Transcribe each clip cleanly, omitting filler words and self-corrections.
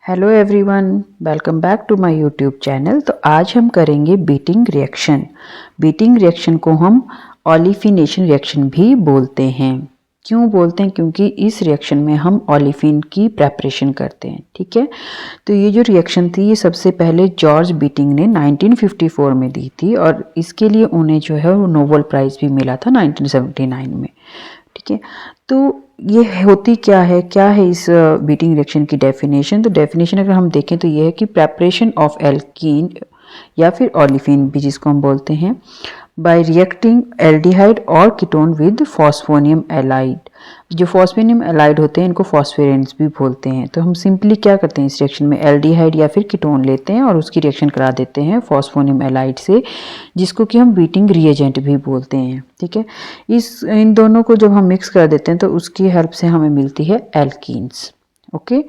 Hello everyone, welcome back to my YouTube channel. तो आज हम करेंगे बीटिंग रिएक्शन। बीटिंग रिएक्शन को हम ओलिफिनेशन रिएक्शन भी बोलते हैं। क्यों बोलते हैं? क्योंकि इस रिएक्शन में हम ओलिफिन की प्रेपरेशन करते हैं। ठीक है, तो ये जो रिएक्शन थी ये सबसे पहले जॉर्ज बीटिंग ने 1954 में दी थी और इसके लिए उन्हें जो है वो नोबेल प्राइज़ भी मिला था 1979 में। ठीक है, तो ये होती क्या है इस बीटिंग रिएक्शन की डेफिनेशन। तो डेफिनेशन अगर हम देखें तो ये है कि प्रेपरेशन ऑफ एल्कीन या फिर ओलिफिन भी जिसको हम बोलते हैं बाय रिएक्टिंग एल्डिहाइड और कीटोन विद फॉस्फोनियम एलाइड। जो फॉस्फोनियम एलाइड होते हैं इनको फॉस्फेरेंट्स भी बोलते हैं। तो हम सिंपली क्या करते हैं, इस रिएक्शन में एल्डिहाइड या फिर कीटोन लेते हैं और उसकी रिएक्शन करा देते हैं फॉस्फोनियम एलाइड से, जिसको कि हम बीटिंग रिएजेंट भी बोलते हैं। ठीक है, इन दोनों को जब हम मिक्स कर देते हैं तो उसकी हेल्प से हमें मिलती है एल्कीन्स। ओके,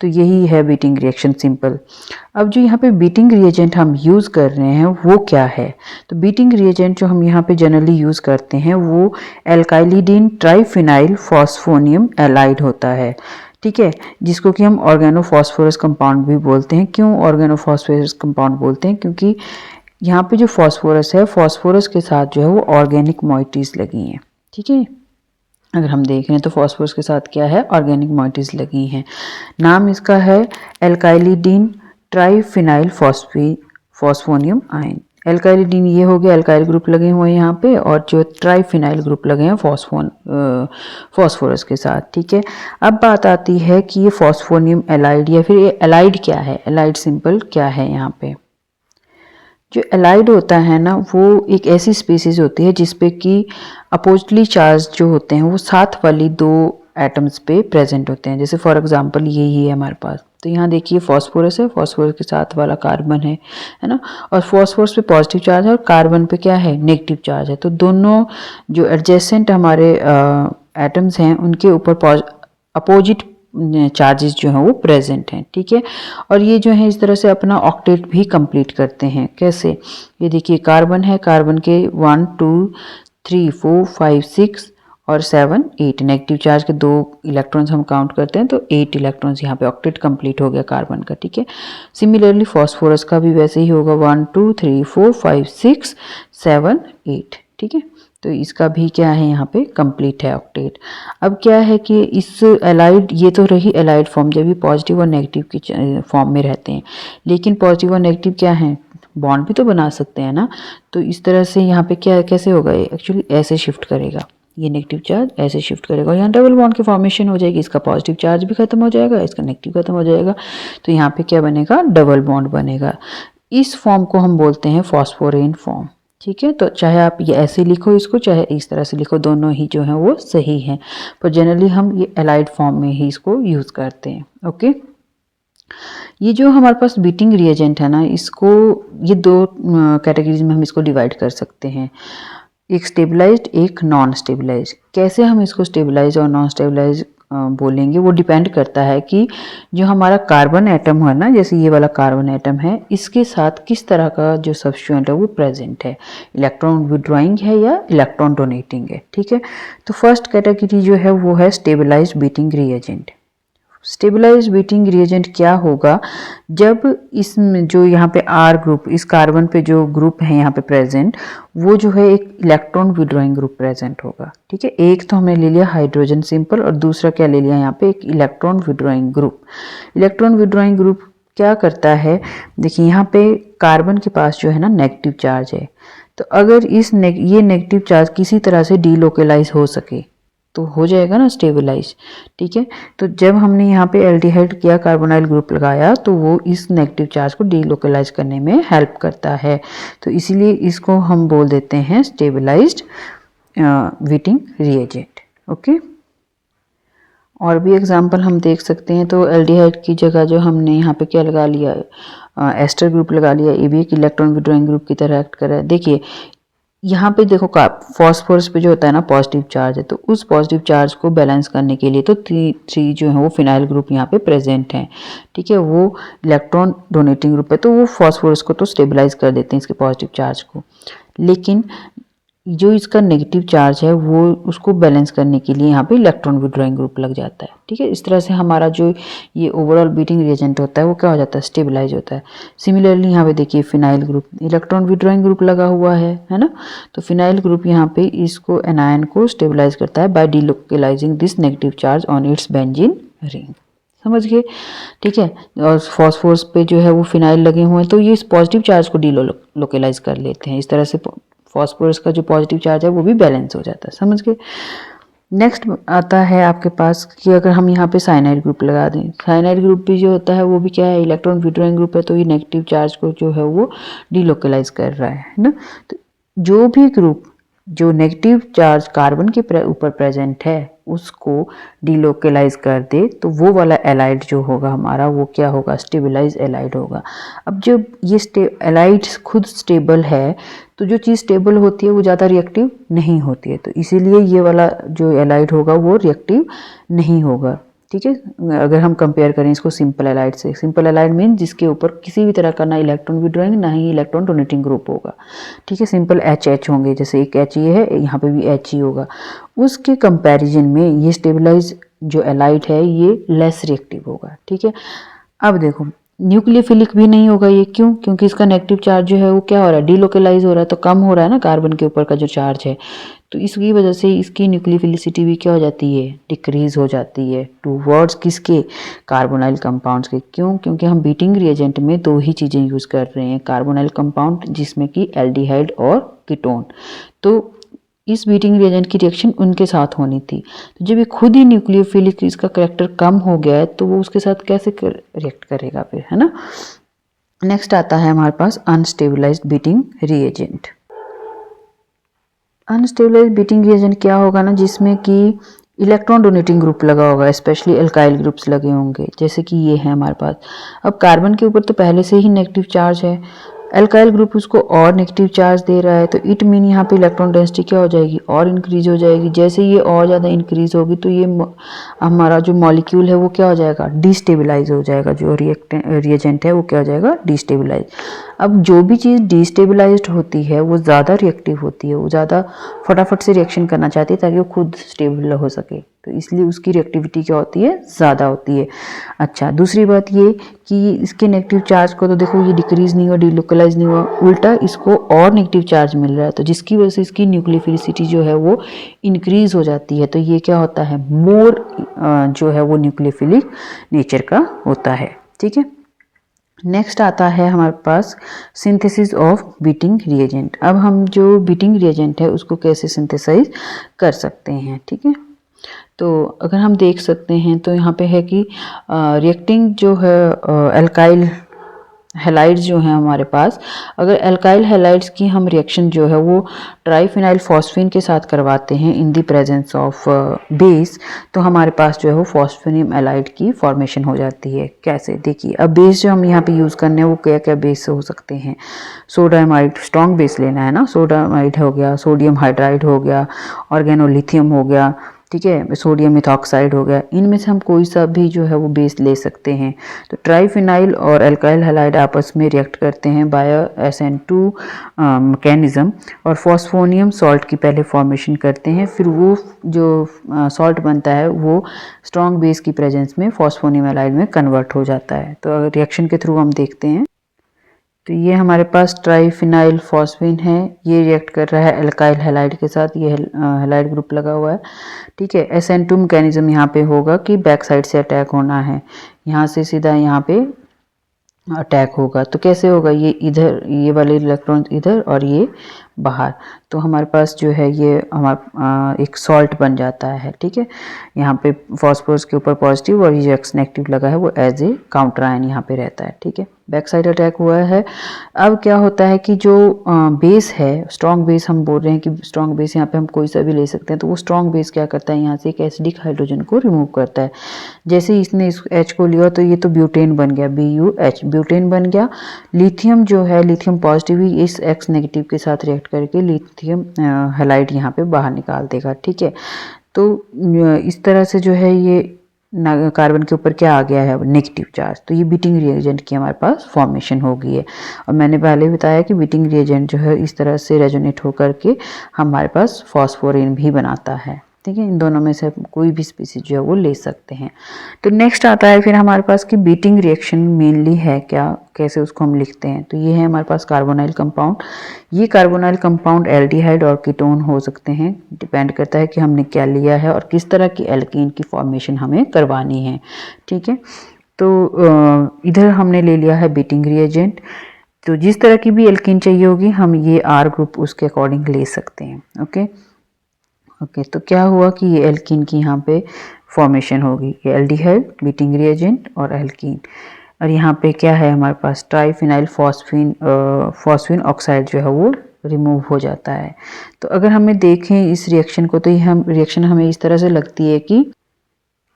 तो यही है बीटिंग रिएक्शन सिंपल। अब जो यहाँ पे बीटिंग रिएजेंट हम यूज़ कर रहे हैं वो क्या है? तो बीटिंग रिएजेंट जो हम यहाँ पे जनरली यूज़ करते हैं वो एल्काइलिडीन ट्राइफिनाइल फॉस्फोनियम एलाइड होता है। ठीक है, जिसको कि हम ऑर्गेनोफॉस्फोरस कंपाउंड भी बोलते हैं। क्यों ऑर्गेनोफॉस्फोरस कंपाउंड बोलते हैं? क्योंकि यहाँ पे जो फॉस्फोरस है, फॉस्फोरस के साथ जो है वो ऑर्गेनिक मॉइटीज़ लगी हैं। ठीक है, अगर हम देख रहे हैं तो फॉस्फोरस के साथ क्या है, ऑर्गेनिक मॉइटीज़ लगी हैं। नाम इसका है एल्काइलिडीन ट्राइफिनाइल फॉस्फोनियम आयन। एल्काइलिडीन ये हो गया, एल्काइल ग्रुप लगे हुए हैं यहाँ पे, और जो ट्राइफिनाइल ग्रुप लगे हैं फॉस्फोरस के साथ। ठीक है, अब बात आती है कि ये फॉस्फोनियम एलाइड या फिर ये एलाइड क्या है, एलाइड सिंपल क्या है। यहाँ पे जो एलाइड होता है ना वो एक ऐसी स्पीसीज होती है जिसपे कि अपोजिटली चार्ज जो होते हैं वो साथ वाली दो एटम्स पे प्रेजेंट होते हैं। जैसे फॉर एग्जांपल यही है हमारे पास, तो यहाँ देखिए फॉस्फोरस है, फॉस्फोरस के साथ वाला कार्बन है ना, और फॉस्फोरस पे पॉजिटिव चार्ज है और कार्बन पे क्या है, नेगेटिव चार्ज है। तो दोनों जो एडजेसेंट हमारे एटम्स हैं उनके ऊपर अपोजिट चार्जेस जो हैं वो प्रेजेंट हैं। ठीक है, और ये जो है इस तरह से अपना ऑक्टेट भी कंप्लीट करते हैं। कैसे? ये देखिए कार्बन है, कार्बन के 1 2 3 4 5 6 और 7 8 नेगेटिव चार्ज के 2 इलेक्ट्रॉन्स हम काउंट करते हैं, तो 8 इलेक्ट्रॉन्स यहाँ पे ऑक्टेट कंप्लीट हो गया कार्बन का। ठीक है, सिमिलरली फॉस्फोरस का भी वैसे ही होगा, 1 2 3 4 5 6 7 8। ठीक है, तो इसका भी क्या है, यहाँ पे कंप्लीट है ऑक्टेट। अब क्या है कि इस एलाइड, ये तो रही एलाइड फॉर्म जब ये पॉजिटिव और नेगेटिव की फॉर्म में रहते हैं, लेकिन पॉजिटिव और नेगेटिव क्या है, बॉन्ड भी तो बना सकते हैं ना। तो इस तरह से यहाँ पे क्या कैसे होगा, ये एक्चुअली ऐसे शिफ्ट करेगा, ये नेगेटिव चार्ज ऐसे शिफ्ट करेगा और यहाँ डबल बॉन्ड की फॉर्मेशन हो जाएगी। इसका पॉजिटिव चार्ज भी खत्म हो जाएगा, इसका नेगेटिव खत्म हो जाएगा, तो यहाँ पे क्या बनेगा, डबल बॉन्ड बनेगा। इस फॉर्म को हम बोलते हैं फॉस्फोरेन फॉर्म। ठीक है, तो चाहे आप ये ऐसे लिखो इसको, चाहे इस तरह से लिखो, दोनों ही जो है वो सही हैं, पर जनरली हम ये एलाइड फॉर्म में ही इसको यूज़ करते हैं। ओके, ये जो हमारे पास बीटिंग रिएजेंट है ना, इसको ये दो कैटेगरीज में हम इसको डिवाइड कर सकते हैं, एक स्टेबलाइज्ड एक नॉन स्टेबलाइज्ड। कैसे हम इसको स्टेबलाइज और नॉन स्टेबलाइज बोलेंगे, वो डिपेंड करता है कि जो हमारा कार्बन एटम है ना, जैसे ये वाला कार्बन एटम है, इसके साथ किस तरह का जो सब्स्टिट्यूएंट है वो प्रेजेंट है, इलेक्ट्रॉन विड्रॉइंग है या इलेक्ट्रॉन डोनेटिंग है। ठीक है, तो फर्स्ट कैटेगरी जो है वो है stabilized Wittig reagent. Stabilized Wittig reagent क्या होगा, जब इसमें जो यहाँ पे आर ग्रुप, इस कार्बन पे जो ग्रुप है यहाँ पे प्रेजेंट, वो जो है एक इलेक्ट्रॉन विड्रॉइंग ग्रुप प्रेजेंट होगा। ठीक है, एक तो हमने ले लिया हाइड्रोजन सिंपल और दूसरा क्या ले लिया यहाँ पे, एक electron withdrawing group. Electron withdrawing group क्या करता है, देखिए यहाँ पे कार्बन के पास जो है ना नेगेटिव चार्ज है, तो अगर ये नेगेटिव चार्ज किसी तरह से डीलोकलाइज हो सके तो हो जाएगा ना स्टेबलाइज। ठीक है, तो जब हमने यहाँ पे एल्डिहाइड किया, कार्बोनाइल ग्रुप लगाया, तो वो इस नेगेटिव चार्ज को डीलोकलाइज करने में हेल्प करता है, तो इसीलिए इसको हम बोल देते हैं स्टेबलाइज्ड बीटिंग रिएजेंट। ओके, और भी एग्जांपल हम देख सकते हैं। तो एल्डिहाइड की जगह जो हमने यहाँ पे क्या लगा लिया, एस्टर ग्रुप लगा लिया, ये भी एक इलेक्ट्रॉन विड्रॉइंग ग्रुप की तरह एक्ट कर रहा है। देखिए यहाँ पे देखो फॉस्फोरस पे जो होता है ना पॉजिटिव चार्ज है, तो उस पॉजिटिव चार्ज को बैलेंस करने के लिए तो थ्री जो है वो फिनाइल ग्रुप यहाँ पे प्रेजेंट हैं। ठीक है, वो इलेक्ट्रॉन डोनेटिंग ग्रुप है, तो वो फॉस्फोरस को तो स्टेबलाइज कर देते हैं इसके पॉजिटिव चार्ज को। लेकिन जो इसका नेगेटिव चार्ज है वो उसको बैलेंस करने के लिए यहाँ पे इलेक्ट्रॉन विड्रॉइंग ग्रुप लग जाता है। ठीक है, इस तरह से हमारा जो ये ओवरऑल बीटिंग रिएजेंट होता है वो क्या हो जाता है, स्टेबलाइज होता है। सिमिलरली यहाँ पे देखिए phenyl group, electron withdrawing group लगा हुआ है ना। तो फिनाइल ग्रुप यहाँ पे इसको एनायन को स्टेबलाइज करता है by delocalizing this negative charge on its benzene ring. समझ गए, ठीक है। और फॉस्फोरस पे जो है वो फिनाइल लगे हुए हैं तो ये इस पॉजिटिव चार्ज को डिलोकलाइज कर लेते हैं। इस तरह से फॉस्फोरस का जो पॉजिटिव चार्ज है वो भी बैलेंस हो जाता है। समझ गए। नेक्स्ट आता है आपके पास कि अगर हम यहाँ पे साइनाइड ग्रुप लगा दें, साइनाइड ग्रुप भी जो होता है वो भी क्या है, इलेक्ट्रॉन विड्रॉइंग ग्रुप है, तो ये नेगेटिव चार्ज को जो है वो डिलोकलाइज कर रहा है ना। तो जो भी ग्रुप जो नेगेटिव चार्ज कार्बन के ऊपर प्रेजेंट है उसको डिलोकलाइज कर दे तो वो वाला एलाइड जो होगा हमारा वो क्या होगा, स्टेबलाइज एलाइड होगा। अब जब ये एलाइड खुद स्टेबल है तो जो चीज़ स्टेबल होती है वो ज़्यादा रिएक्टिव नहीं होती है, तो इसीलिए ये वाला जो एलाइड होगा वो रिएक्टिव नहीं होगा। ठीक है, अगर हम कंपेयर करें इसको सिंपल एलाइड से, सिंपल एलाइड मीन जिसके ऊपर किसी भी तरह का ना इलेक्ट्रॉन विड्रॉइंग ना ही इलेक्ट्रॉन डोनेटिंग ग्रुप होगा। ठीक है, सिंपल एच होंगे, जैसे एक एच ये है, यहाँ पे भी एच ही होगा। उसके कंपैरिजन में ये स्टेबलाइज जो एलाइड है ये लेस रिएक्टिव होगा। ठीक है, अब देखो न्यूक्लियोफिलिक भी नहीं होगा ये, क्यों? क्योंकि इसका नेगेटिव चार्ज जो है वो क्या हो रहा है, डिलोकलाइज हो रहा है, तो कम हो रहा है ना कार्बन के ऊपर का जो चार्ज है, तो इसकी वजह से इसकी न्यूक्लियोफिलिसिटी भी क्या हो जाती है, डिक्रीज हो जाती है टूवर्ड्स किसके, कार्बोनाइल कंपाउंड्स के। क्यों? क्योंकि हम बीटिंग रिएजेंट में दो ही चीज़ें यूज़ कर रहे हैं, कार्बोनाइल कंपाउंड जिसमें कि एल्डिहाइड और कीटोन। तो इस बीटिंग रिएजेंट की रिएक्शन उनके साथ होनी थी, तो जब ये खुद ही न्यूक्लियोफिलिक इसका करेक्टर कम हो गया है तो वो उसके साथ कैसे रिएक्ट करेगा फिर, है ना। नेक्स्ट आता है हमारे पास unstabilized Wittig reagent. Unstabilized Wittig reagent क्या होगा ना, जिसमें कि इलेक्ट्रॉन डोनेटिंग ग्रुप लगा होगा, स्पेशली अल्काइल ग्रुप्स लगे होंगे, जैसे कि ये है हमारे पास। अब कार्बन के ऊपर तो पहले से ही नेगेटिव चार्ज है, अल्काइल ग्रुप उसको और नेगेटिव चार्ज दे रहा है, तो इट मीन यहाँ पे इलेक्ट्रॉन डेंसिटी क्या हो जाएगी, और इंक्रीज हो जाएगी। जैसे ये और ज़्यादा इंक्रीज होगी तो ये हमारा जो मॉलिक्यूल है वो क्या हो जाएगा, डिस्टेबलाइज हो जाएगा, जो रिएजेंट है वो क्या हो जाएगा, डिस्टेबलाइज। अब जो भी चीज़ डिस्टेबलाइज्ड होती है वो ज़्यादा रिएक्टिव होती है, वो ज़्यादा फटाफट से रिएक्शन करना चाहती है ताकि वो खुद स्टेबल हो सके, तो इसलिए उसकी रिएक्टिविटी क्या होती है, ज़्यादा होती है। अच्छा, दूसरी बात ये कि इसके नेगेटिव चार्ज को तो देखो ये डिक्रीज नहीं हुआ, डिलोकलाइज नहीं हुआ, उल्टा इसको और नेगेटिव चार्ज मिल रहा है, तो जिसकी वजह से इसकी न्यूक्लियोफिलिसिटी जो है वो इंक्रीज हो जाती है, तो ये क्या होता है, मोर जो है वो न्यूक्लियोफिलिक नेचर का होता है। ठीक है, नेक्स्ट आता है हमारे पास सिंथेसिस ऑफ बीटिंग रिएजेंट। अब हम जो बीटिंग रिएजेंट है उसको कैसे सिंथेसाइज कर सकते हैं। ठीक है, तो अगर हम देख सकते हैं तो यहाँ पे है कि रिएक्टिंग जो है अल्काइल हैलाइड्स जो हैं हमारे पास, अगर अल्काइल हैलाइड्स की हम रिएक्शन जो है वो ट्राइफिनाइल फॉस्फीन के साथ करवाते हैं in the presence of base, तो हमारे पास जो है वो फॉस्फोनियम एलाइड की फॉर्मेशन हो जाती है। कैसे, देखिए अब बेस जो हम यहाँ पे यूज़ करने हैं वो क्या क्या बेस हो सकते हैं, सोडामाइड, स्ट्रॉन्ग बेस लेना है ना, सोडामाइड हो गया, सोडियम हाइड्राइड हो गया, ऑर्गेनोलिथियम हो गया, ठीक है, सोडियम मिथॉक्साइड हो गया, इनमें से हम कोई सा भी जो है वो बेस ले सकते हैं। तो ट्राइफिनाइल और अल्काइल हैलाइड आपस में रिएक्ट करते हैं बाय SN2 मैकेनिज्म, और फॉस्फोनियम सॉल्ट की पहले फॉर्मेशन करते हैं, फिर वो जो सॉल्ट बनता है वो स्ट्रॉन्ग बेस की प्रेजेंस में फॉस्फोनियम हैलाइड में कन्वर्ट हो जाता है। तो रिएक्शन के थ्रू हम देखते हैं, तो ये हमारे पास ट्राइफिनाइल फॉस्फीन है, ये रिएक्ट कर रहा है अल्काइल हैलाइड के साथ, ये हैलाइड ग्रुप लगा हुआ है। ठीक है, SN2 मैकेनिज्म यहाँ पे होगा कि बैक साइड से अटैक होना है, यहाँ से सीधा यहाँ पे अटैक होगा, तो कैसे होगा, ये इधर, ये वाले इलेक्ट्रॉन इधर और ये बाहर, तो हमारे पास जो है ये हमारा एक सॉल्ट बन जाता है। ठीक है, यहाँ पे फॉस्फोरस के ऊपर पॉजिटिव और ये एक्स नेगेटिव लगा है, वो एज ए काउंटर आयन यहाँ पे रहता है। ठीक है, बैक साइड अटैक हुआ है। अब क्या होता है कि जो बेस है, स्ट्रॉन्ग बेस हम बोल रहे हैं कि स्ट्रॉन्ग बेस यहाँ पे हम कोई सा भी ले सकते हैं, तो वो स्ट्रॉन्ग बेस क्या करता है, यहाँ से एक एसिडिक हाइड्रोजन को रिमूव करता है। जैसे ही इसने इस H को लिया तो ये तो ब्यूटेन बन गया, BUH ब्यूटेन बन गया। लिथियम जो है, लिथियम पॉजिटिव ही इस X नेगेटिव के साथ रिएक्ट करके लिथियम हैलाइड यहाँ पे बाहर निकाल देगा। ठीक है, तो इस तरह से जो है ये कार्बन के ऊपर क्या आ गया है, नेगेटिव चार्ज। तो ये बीटिंग रिएजेंट की हमारे पास फॉर्मेशन हो गई है। और मैंने पहले बताया कि बीटिंग रिएजेंट जो है इस तरह से रेजोनेट होकर के हमारे पास फॉस्फोरिन भी बनाता है। ठीक है, इन दोनों में से कोई भी स्पीसीज जो है वो ले सकते हैं। तो नेक्स्ट आता है फिर हमारे पास कि बीटिंग रिएक्शन मेनली है क्या, कैसे उसको हम लिखते हैं। तो ये है हमारे पास कार्बोनाइल कंपाउंड। ये कार्बोनाइल कंपाउंड एल्डिहाइड और कीटोन हो सकते हैं, डिपेंड करता है कि हमने क्या लिया है और किस तरह की एल्कीन की फॉर्मेशन हमें करवानी है। ठीक है, तो इधर हमने ले लिया है बीटिंग रिएजेंट। तो जिस तरह की भी एल्कीन चाहिए होगी हम ये आर ग्रुप उसके अकॉर्डिंग ले सकते हैं। ओके, तो क्या हुआ कि ये एल्कीन की यहाँ पे फॉर्मेशन होगी, ये एल्डिहाइड, बीटिंग रिएजेंट और एल्कीन। और यहाँ पे क्या है हमारे पास ट्राइफिनाइल फॉस्फीन ऑक्साइड जो है वो रिमूव हो जाता है। तो अगर हमें देखें इस रिएक्शन को, तो ये रिएक्शन हमें इस तरह से लगती है कि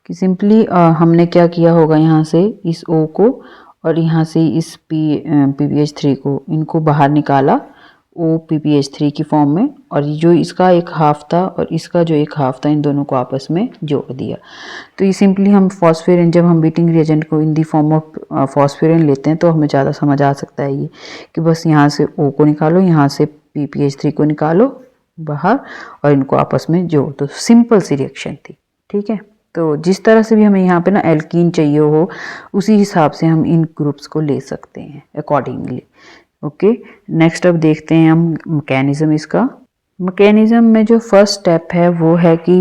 सिंपली हमने क्या किया होगा, यहाँ से इस O को और यहाँ से इस PPH3 को, इनको बाहर निकाला OPPH3 की फॉर्म में, और जो इसका एक हाफ था और इसका जो एक हाफ था, इन दोनों को आपस में जोड़ दिया। तो ये सिंपली हम फॉस्फेरिन, जब हम बीटिंग रिएजेंट को इन दी फॉर्म ऑफ फॉस्फेरिन लेते हैं तो हमें ज़्यादा समझ आ सकता है ये कि बस यहाँ से O को निकालो, यहाँ से PPH3 को निकालो बाहर और इनको आपस में जोड़ दो। सिंपल सी रिएक्शन थी। ठीक है, तो जिस तरह से भी हमें यहाँ पे ना एल्कीन चाहिए हो उसी हिसाब से हम इन ग्रुप्स को ले सकते हैं अकॉर्डिंगली। ओके, नेक्स्ट अब देखते हैं हम मैकेनिज्म इसका। मैकेनिज्म में जो फर्स्ट स्टेप है वो है कि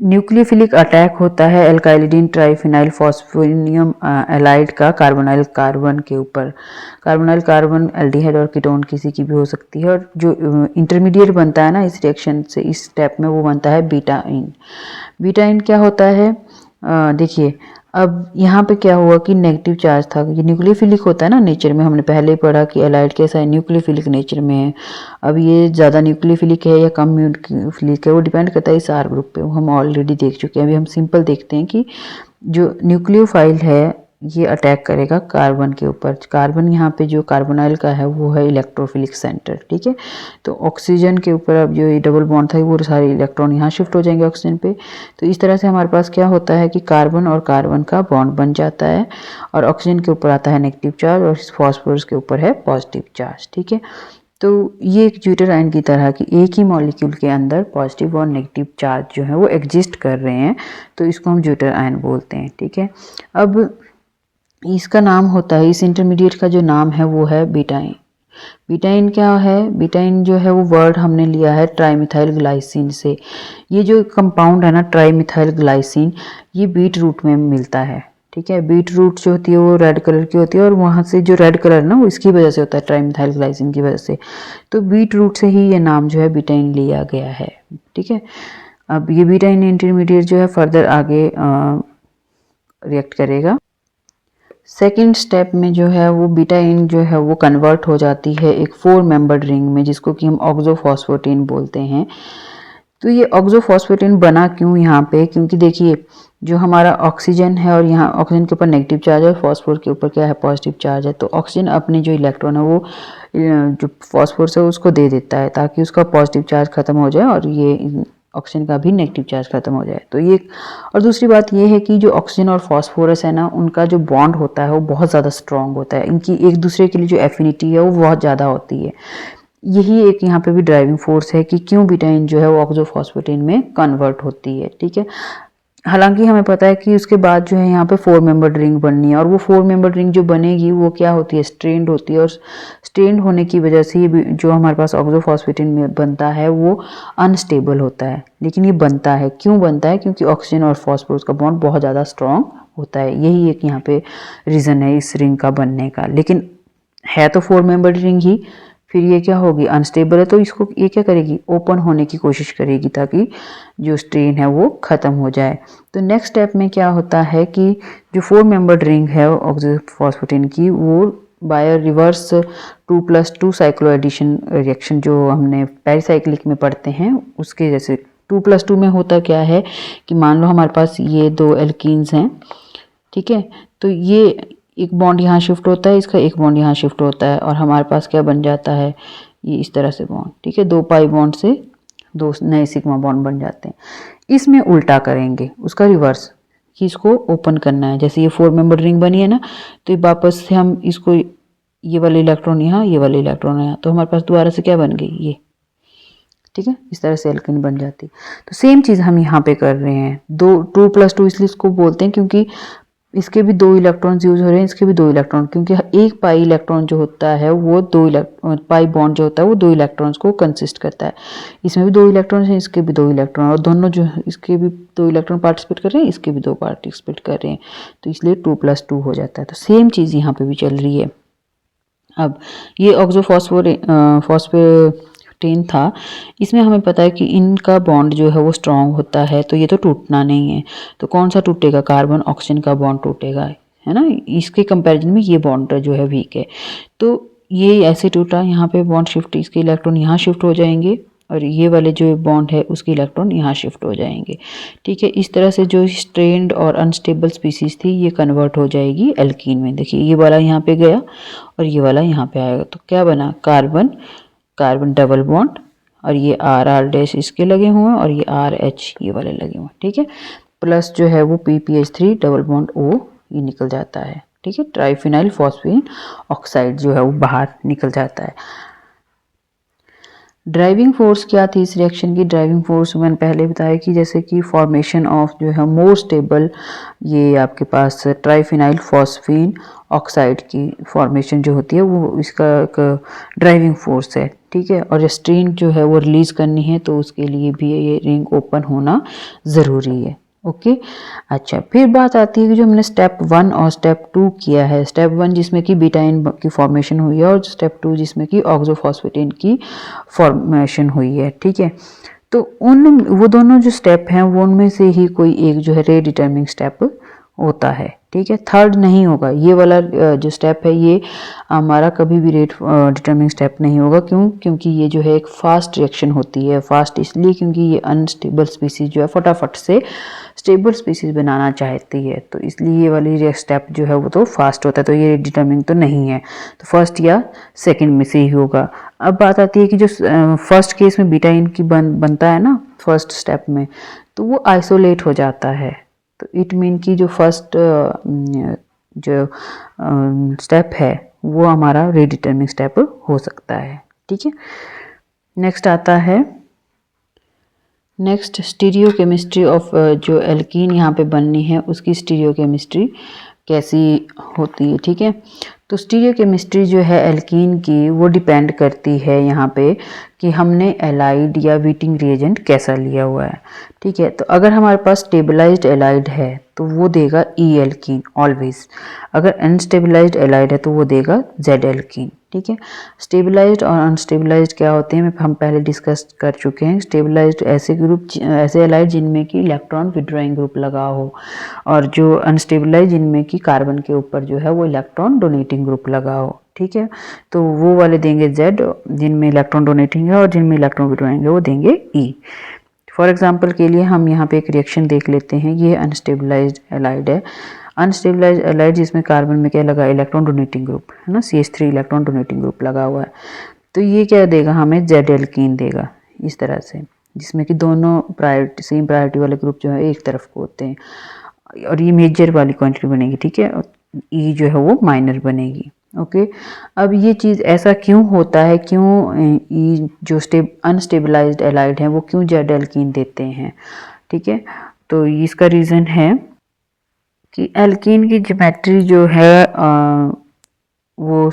न्यूक्लियोफिलिक अटैक होता है एल्काइलिडीन ट्राइफिनाइल फॉस्फोनियम एलाइड का कार्बोनाइल कार्बन के ऊपर। कार्बोनाइल कार्बन एल्डिहाइड और कीटोन किसी की भी हो सकती है, और जो इंटरमीडिएट बनता है ना इस रिएक्शन से, इस स्टेप में, वो बनता है बीटाइन। बीटाइन क्या होता है, देखिए अब यहाँ पे क्या हुआ कि नेगेटिव चार्ज था, ये न्यूक्लियोफिलिक होता है ना नेचर में, हमने पहले ही पढ़ा कि एलाइड कैसा है, न्यूक्लियोफिलिक नेचर में है। अब ये ज़्यादा न्यूक्लियोफिलिक है या कम न्यूक्लियोफिलिक है वो डिपेंड करता है इस आर ग्रुप पे, वो हम ऑलरेडी देख चुके हैं। अभी हम सिंपल देखते हैं कि जो न्यूक्लियोफाइल है ये अटैक करेगा कार्बन के ऊपर। कार्बन यहाँ पे जो कार्बोनाइल का है वो है इलेक्ट्रोफिलिक सेंटर। ठीक है, तो ऑक्सीजन के ऊपर अब जो ये डबल बॉन्ड था वो सारे इलेक्ट्रॉन यहाँ शिफ्ट हो जाएंगे ऑक्सीजन पे। तो इस तरह से हमारे पास क्या होता है कि कार्बन और कार्बन का बॉन्ड बन जाता है और ऑक्सीजन के ऊपर आता है नेगेटिव चार्ज और फॉस्फोरस के ऊपर है पॉजिटिव चार्ज। ठीक है, तो ये एक ज्यूटर आयन की तरह कि एक ही मॉलिक्यूल के अंदर पॉजिटिव और नेगेटिव चार्ज जो है वो एग्जिस्ट कर रहे हैं, तो इसको हम ज्यूटर आयन बोलते हैं। ठीक है, अब इसका नाम होता है, इस इंटरमीडिएट का जो नाम है वो है बीटाइन। बीटाइन क्या है, बीटाइन जो है वो वर्ड हमने लिया है ट्राईमिथाइल ग्लाइसिन से। ये जो कंपाउंड है ना ट्राईमिथाइल ग्लाइसिन, ये बीट रूट में मिलता है। ठीक है, बीट रूट जो होती है वो रेड कलर की होती है और वहाँ से जो रेड कलर ना वो इसकी वजह से होता है, ट्राईमिथाइल ग्लाइसिन की वजह से। तो बीट रूट से ही ये नाम जो है बीटाइन लिया गया है। ठीक है, अब ये बीटाइन इंटरमीडिएट जो है फर्दर आगे रिएक्ट करेगा। सेकेंड स्टेप में जो है वो बीटाइन जो है वो कन्वर्ट हो जाती है एक 4 मेंबर्ड रिंग में, जिसको कि हम ऑक्सोफॉस्फेटिन बोलते हैं। तो ये ऑक्सोफॉस्फेटिन बना क्यों यहाँ पे, क्योंकि देखिए जो हमारा ऑक्सीजन है और यहाँ ऑक्सीजन के ऊपर नेगेटिव चार्ज है और फॉस्फोर के ऊपर क्या है पॉजिटिव चार्ज है, तो ऑक्सीजन अपने जो इलेक्ट्रॉन है वो जो फॉस्फोर है उसको दे देता है ताकि उसका पॉजिटिव चार्ज खत्म हो जाए और ये ऑक्सीजन का भी नेगेटिव चार्ज खत्म हो जाए। तो ये, और दूसरी बात ये है कि जो ऑक्सीजन और फॉस्फोरस है ना उनका जो बॉन्ड होता है वो बहुत ज़्यादा स्ट्रॉन्ग होता है, इनकी एक दूसरे के लिए जो एफिनिटी है वो बहुत ज़्यादा होती है। यही एक यहाँ पे भी ड्राइविंग फोर्स है कि क्यों बीटाइन जो है वो ऑक्सोफॉस्फेटिन में कन्वर्ट होती है। ठीक है, हालांकि हमें पता है कि उसके बाद जो है यहाँ पे 4 मेंबर्ड रिंग बननी है और वो 4 मेंबर्ड रिंग जो बनेगी वो क्या होती है, स्ट्रेंड होती है, और स्ट्रेंड होने की वजह से ये जो हमारे पास ऑक्सोफॉस्फेटिन में बनता है वो अनस्टेबल होता है। लेकिन ये बनता है, क्यों बनता है, क्योंकि ऑक्सीजन और फॉस्फोरस का बॉन्ड बहुत ज़्यादा स्ट्रॉन्ग होता है। यही एक यहाँ पे रीज़न है इस रिंग का बनने का। लेकिन है तो 4 मेंबर्ड रिंग ही, फिर ये क्या होगी, अनस्टेबल है, तो इसको ये क्या करेगी, ओपन होने की कोशिश करेगी ताकि जो स्ट्रेन है वो ख़त्म हो जाए। तो नेक्स्ट स्टेप में क्या होता है कि जो 4 मेंबर्ड रिंग है ऑक्सोफॉस्फेटिन की, वो by reverse 2+2 cyclo addition reaction जो हमने पेरिसाइक्लिक में पढ़ते हैं उसके जैसे 2+2 में होता क्या है कि मान लो हमारे पास ये 2 एल्कीन्स हैं। ठीक है, तो ये एक बॉन्ड यहाँ शिफ्ट होता है, इसका एक बॉन्ड यहाँ शिफ्ट होता है और हमारे पास क्या बन जाता है, ये इस तरह से बॉन्ड। ठीक है, 2 पाई बॉन्ड से 2 नए सिग्मा बॉन्ड बन जाते हैं। इसमें उल्टा करेंगे, उसका रिवर्स, कि इसको ओपन करना है। जैसे ये 4 मेंबर रिंग बनी है ना, तो ये वापस से हम इसको, ये वाले इलेक्ट्रॉन यहाँ, ये वाले इलेक्ट्रॉन यहाँ, तो हमारे पास दोबारा से क्या बन गई ये, ठीक है। इस तरह से एल्केन बन जाती। तो सेम चीज़ हम यहाँ पे कर रहे हैं। 2+2 इसलिए इसको बोलते हैं क्योंकि इसके भी 2 इलेक्ट्रॉन्स यूज हो रहे हैं, इसके भी 2 इलेक्ट्रॉन, क्योंकि एक पाई इलेक्ट्रॉन जो होता है वो पाई बॉन्ड जो होता है वो 2 इलेक्ट्रॉन्स को कंसिस्ट करता है। इसमें भी 2 इलेक्ट्रॉन हैं, इसके भी 2 इलेक्ट्रॉन, और दोनों जो इसके भी 2 इलेक्ट्रॉन पार्टिसिपेट कर रहे हैं, इसके भी 2 पार्टिसिपेट कर रहे हैं, तो इसलिए 2+2 हो जाता है। तो सेम चीज़ यहाँ पे भी चल रही है। अब ये ऑक्सोफॉस्फेटेन था, इसमें हमें पता है कि इनका बॉन्ड जो है वो स्ट्रांग होता है, तो ये तो टूटना नहीं है। तो कौन सा टूटेगा, कार्बन ऑक्सीजन का बॉन्ड टूटेगा, है ना। इसके कंपैरिजन में ये बॉन्ड जो है वीक है, तो ये ऐसे टूटा, यहाँ पे बॉन्ड शिफ्ट, इसके इलेक्ट्रॉन यहाँ शिफ्ट हो जाएंगे, और ये वाले जो बॉन्ड है उसके इलेक्ट्रॉन यहाँ शिफ्ट हो जाएंगे, ठीक है। इस तरह से जो स्ट्रेन्ड और अनस्टेबल स्पीसीज थी ये कन्वर्ट हो जाएगी एल्कीन में। देखिए ये वाला यहाँ पे गया और ये वाला यहाँ पे आएगा, तो क्या बना, कार्बन कार्बन डबल बॉन्ड, और ये RR- इसके लगे हुए हैं, और ये RH ये वाले लगे हुए हैं, ठीक है। प्लस जो है वो PPH3 डबल बॉन्ड O ये निकल जाता है, ठीक है। ट्राइफिनाइल फॉस्फेन ऑक्साइड जो है वो बाहर निकल जाता है। ड्राइविंग फोर्स क्या थी इस रिएक्शन की, ड्राइविंग फोर्स मैंने पहले बताया कि जैसे कि फॉर्मेशन ऑफ जो है मोर स्टेबल, ये आपके पास ट्राइफिनाइल फॉस्फेन ऑक्साइड की फॉर्मेशन जो होती है वो इसका एक ड्राइविंग फोर्स है, ठीक है। और स्ट्रेन जो है वो रिलीज करनी है, तो उसके लिए भी ये रिंग ओपन होना ज़रूरी है, ओके। अच्छा, फिर बात आती है कि जो हमने स्टेप 1 और स्टेप 2 किया है। स्टेप 1 जिसमें कि बीटाइन की फॉर्मेशन हुई है, और स्टेप 2 जिसमें कि ऑक्सोफॉस्फेटेन की फॉर्मेशन हुई है, ठीक है। तो वो दोनों जो स्टेप हैं वो उनमें से ही कोई एक जो है रेट डिटर्मिनिंग स्टेप होता है, ठीक है। थर्ड नहीं होगा, ये वाला जो स्टेप है ये हमारा कभी भी रेट डिटर्मिनिंग स्टेप नहीं होगा। क्यों, क्योंकि ये जो है एक फास्ट रिएक्शन होती है। फास्ट इसलिए क्योंकि ये अनस्टेबल स्पीसीज जो है फटाफट से स्टेबल स्पीसीज बनाना चाहती है, तो इसलिए ये वाली स्टेप जो है वो तो फास्ट होता है, तो ये डिटर्मिनिंग तो नहीं है, तो फर्स्ट या सेकेंड में से ही होगा। अब बात आती है कि जो फर्स्ट केस में बीटाइन की बनता है ना फर्स्ट स्टेप में, तो वो आइसोलेट हो जाता है। तो इट मीन कि जो फर्स्ट जो स्टेप है वो हमारा रीडिटर्मिनिंग स्टेप हो सकता है, ठीक है। नेक्स्ट आता है, नेक्स्ट स्टीरियो केमिस्ट्री ऑफ जो एल्कीन यहाँ पे बननी है उसकी स्टीरियो केमिस्ट्री कैसी होती है, ठीक है। तो स्टीरियो केमिस्ट्री जो है एल्कीन की वो डिपेंड करती है यहाँ पे कि हमने एलाइड या वीटिंग रिएजेंट कैसा लिया हुआ है, ठीक है। तो अगर हमारे पास स्टेबलाइज्ड एलाइड है तो वो देगा ई एल्कीन ऑलवेज, अगर अनस्टेबलाइज्ड एलाइड है तो वो देगा जेड एल्कीन, ठीक है। स्टेबलाइज्ड और अनस्टेबलाइज्ड क्या होते हैं हम पहले डिस्कस कर चुके हैं। स्टेबलाइज्ड ऐसे ग्रुप, ऐसे एलाइड जिनमें कि इलेक्ट्रॉन विड्रॉइंग ग्रुप लगा हो, और जो अनस्टेबलाइज्ड जिनमें कि कार्बन के ऊपर जो है वो इलेक्ट्रॉन डोनेटिंग ग्रुप लगा हो, ठीक है। तो वो वाले देंगे जेड, जिनमें इलेक्ट्रॉन डोनेटिंग है, और जिनमें इलेक्ट्रॉन विड्रॉइंग है वो देंगे ई। फॉर एग्जांपल के लिए हम यहाँ पे एक रिएक्शन देख लेते हैं। ये अनस्टेबलाइज्ड एलाइड है। अनस्टेबलाइज्ड एलाइड जिसमें कार्बन में क्या लगा, इलेक्ट्रॉन डोनेटिंग ग्रुप है ना, CH3 इलेक्ट्रॉन डोनेटिंग ग्रुप लगा हुआ है। तो ये क्या देगा हमें, जेड एल्कीन देगा इस तरह से, जिसमें कि दोनों प्रायोरिटी, सेम प्रायोरिटी वाले ग्रुप जो है एक तरफ को होते हैं, और ये मेजर वाली क्वांटिटी बनेगी, ठीक है। ई जो है वो माइनर बनेगी, ओके। अब ये चीज़ ऐसा क्यों होता है, क्यों ई जो अनस्टेबलाइज्ड एलाइड हैं वो क्यों जेड एल्कीन देते हैं, ठीक है। तो इसका रीज़न है कि एल्कीन की ज्योमेट्री जो है वो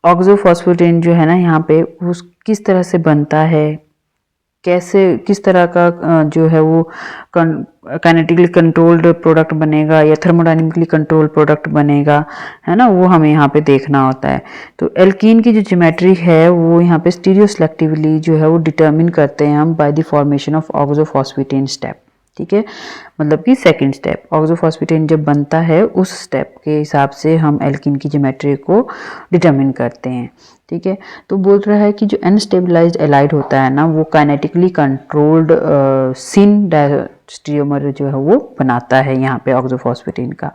ऑक्सोफॉस्फेटेन जो है ना यहाँ पे वो किस तरह से बनता है, कैसे, किस तरह का जो है वो काइनेटिकली कंट्रोल्ड प्रोडक्ट बनेगा या थर्मोडायनेमिकली कंट्रोल्ड प्रोडक्ट बनेगा, है ना, वो हमें यहाँ पे देखना होता है। तो एल्कीन की जो ज्योमेट्री है वो यहाँ पे स्टीरियो सेलेक्टिवली जो है वो डिटरमिन करते हैं हम by the formation of oxaphosphetane step, ठीक है। मतलब कि सेकंड स्टेप ऑक्सोफॉस्फेटेन जब बनता है उस स्टेप के हिसाब से हम एल्कीन की ज्योमेट्री को डिटरमिन करते हैं, ठीक है। तो बोल रहा है कि जो अनस्टेबलाइज्ड एलाइड होता है ना वो काइनेटिकली कंट्रोल्ड सिन डायस्टिरियोमर जो है वो बनाता है यहाँ पे ऑक्सोफॉस्फेटेन का।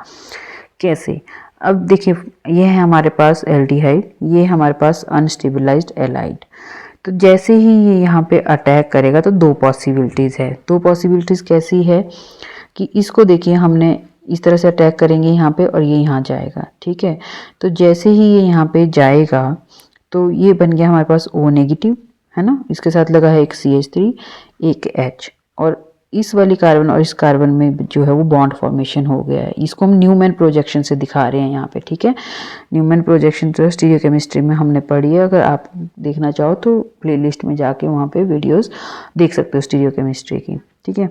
कैसे, अब देखिए ये है हमारे पास एल्डिहाइड, ये हमारे पास अनस्टेबलाइज्ड एलाइड। तो जैसे ही ये यहाँ पे अटैक करेगा तो दो पॉसिबिलिटीज़ है। दो पॉसिबिलिटीज़ कैसी है कि इसको देखिए हमने इस तरह से अटैक करेंगे यहाँ पे और ये यहाँ जाएगा, ठीक है। तो जैसे ही ये यहाँ पे जाएगा तो ये बन गया हमारे पास O नेगेटिव, है ना, इसके साथ लगा है एक CH3 एक H, और इस वाली कार्बन और इस कार्बन में जो है वो बॉन्ड फॉर्मेशन हो गया है। इसको हम न्यूमैन प्रोजेक्शन से दिखा रहे हैं यहाँ पे, ठीक है। न्यूमैन प्रोजेक्शन तो स्टीरियोकेमिस्ट्री में हमने पढ़ी है, अगर आप देखना चाहो तो प्लेलिस्ट में जाके वहाँ पे वीडियोस देख सकते हो स्टीरियोकेमिस्ट्री की, ठीक है।